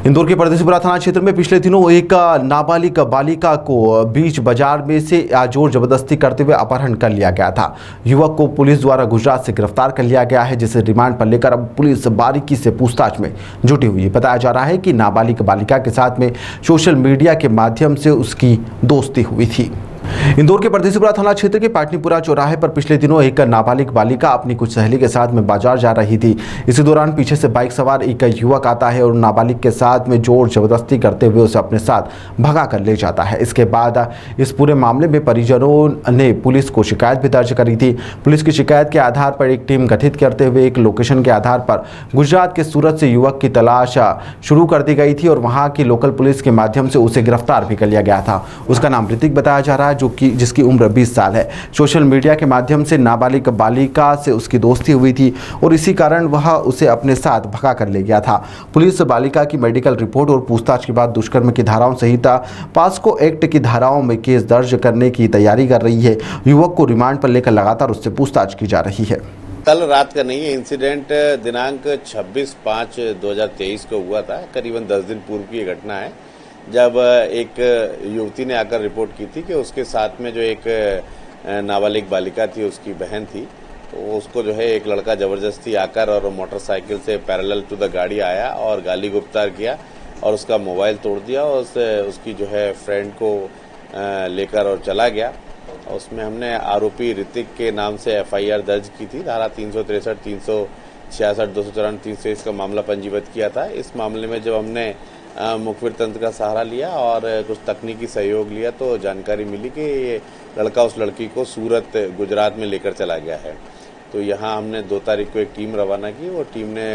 इंदौर के परदेसीपुरा थाना क्षेत्र में पिछले दिनों एक नाबालिग बालिका को बीच बाजार में से जोर जबरदस्ती करते हुए अपहरण कर लिया गया था। युवक को पुलिस द्वारा गुजरात से गिरफ्तार कर लिया गया है, जिसे रिमांड पर लेकर अब पुलिस बारीकी से पूछताछ में जुटी हुई है। बताया जा रहा है कि नाबालिग बालिका के साथ में सोशल मीडिया के माध्यम से उसकी दोस्ती हुई थी। इंदौर के परदेसीपुरा थाना क्षेत्र के पाटनीपुरा चौराहे पर पिछले दिनों एक नाबालिग बालिका अपनी कुछ सहेली के साथ में बाजार जा रही थी। इसी दौरान पीछे से बाइक सवार एक युवक आता है और नाबालिग के साथ में जोर जबरदस्ती करते हुए उसे अपने साथ भगा कर ले जाता है। इसके बाद इस पूरे मामले में परिजनों ने पुलिस को शिकायत भी दर्ज करी थी। पुलिस की शिकायत के आधार पर एक टीम गठित करते हुए एक लोकेशन के आधार पर गुजरात के सूरत से युवक की तलाश शुरू कर दी गई थी और वहाँ की लोकल पुलिस के माध्यम से उसे गिरफ्तार भी कर लिया गया था। उसका नाम ऋतिक बताया जा रहा है, जिसकी उम्र 20 साल है। सोशल मीडिया के माध्यम से नाबालिग बालिका से उसकी दोस्ती हुई थी और इसी कारण वह उसे अपने साथ भगा कर ले गया था। पुलिस बालिका की मेडिकल रिपोर्ट और पूछताछ के बाद दुष्कर्म की धाराओं सहित पास्को एक्ट की धाराओं में केस दर्ज करने की तैयारी कर रही है। युवक को रिमांड पर लेकर लगातार उससे पूछताछ की जा रही है। कल रात का नहीं है, इंसिडेंट दिनांक 26/5/2023 को हुआ था। करीबन 10 दिन पूर्व की घटना है, जब एक युवती ने आकर रिपोर्ट की थी कि उसके साथ में जो एक नाबालिग बालिका थी, उसकी बहन थी, तो उसको जो है एक लड़का जबरदस्ती आकर और मोटरसाइकिल से पैरेलल टू द गाड़ी आया और गाली गुप्तार किया और उसका मोबाइल तोड़ दिया और उसकी जो है फ्रेंड को लेकर और चला गया। उसमें हमने आरोपी ऋतिक के नाम से FIR दर्ज की थी। धारा 363, 366, 294, 323 का मामला पंजीबद्ध किया था। इस मामले में जब हमने मुखबिर तंत्र का सहारा लिया और कुछ तकनीकी सहयोग लिया तो जानकारी मिली कि ये लड़का उस लड़की को सूरत गुजरात में लेकर चला गया है। तो यहाँ हमने 2 तारीख को एक टीम रवाना की और टीम ने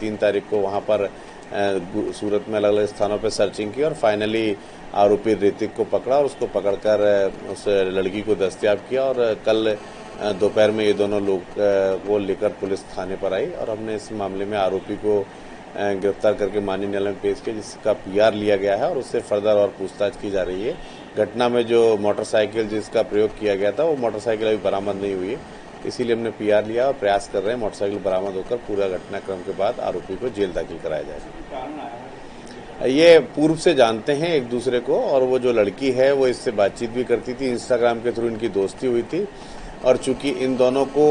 3 तारीख को वहाँ पर सूरत में अलग अलग स्थानों पर सर्चिंग की और फाइनली आरोपी ऋतिक को पकड़ा और उसको पकड़कर उस लड़की को दस्तयाब किया और कल दोपहर में ये दोनों लोग को लेकर पुलिस थाने पर आई और हमने इस मामले में आरोपी को गिरफ्तार करके माननीय न्यायालय में पेश किया, जिसका PR लिया गया है और उससे फर्दर और पूछताछ की जा रही है। घटना में जो मोटरसाइकिल जिसका प्रयोग किया गया था वो मोटरसाइकिल अभी बरामद नहीं हुई है, इसीलिए हमने PR लिया और प्रयास कर रहे हैं मोटरसाइकिल बरामद होकर पूरा घटनाक्रम के बाद आरोपी को जेल दाखिल कराया जाएगा। ये पूर्व से जानते हैं एक दूसरे को और वो जो लड़की है वो इससे बातचीत भी करती थी, इंस्टाग्राम के थ्रू इनकी दोस्ती हुई थी और चूंकि इन दोनों को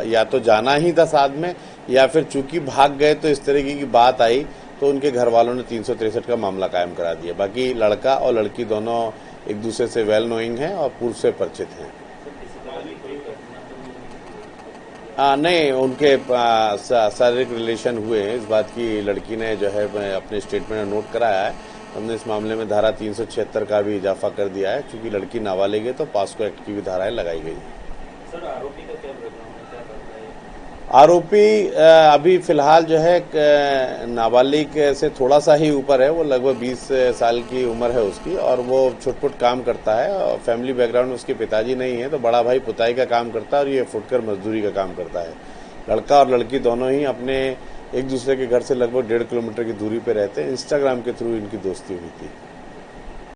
या तो जाना ही था साथ में या फिर चूंकि भाग गए तो इस तरीके की बात आई तो उनके घर वालों ने 363 का मामला कायम करा दिया। बाकी लड़का और लड़की दोनों एक दूसरे से वेल नोइंग हैं और पूर्व से परिचित हैं। नहीं, उनके शारीरिक रिलेशन हुए हैं, इस बात की लड़की ने जो है अपने स्टेटमेंट में नोट कराया है। हमने इस मामले में धारा 376 का भी इजाफा कर दिया है, क्योंकि लड़की नाबालिग है तो पास्को एक्ट की भी धाराएं लगाई गई हैं। सर, आरोपी का क्या बैकग्राउंड है, क्या करता है? आरोपी अभी फिलहाल जो है नाबालिग से थोड़ा सा ही ऊपर है, वो लगभग 20 साल की उम्र है उसकी और वो छुटपुट काम करता है और फैमिली बैकग्राउंड में उसके पिताजी नहीं है तो बड़ा भाई पुताई का काम करता है और ये फुटकर मजदूरी का काम करता है। लड़का और लड़की दोनों ही अपने एक दूसरे के घर से लगभग 1.5 किलोमीटर की दूरी पे रहते हैं। इंस्टाग्राम के थ्रू इनकी दोस्ती हुई थी।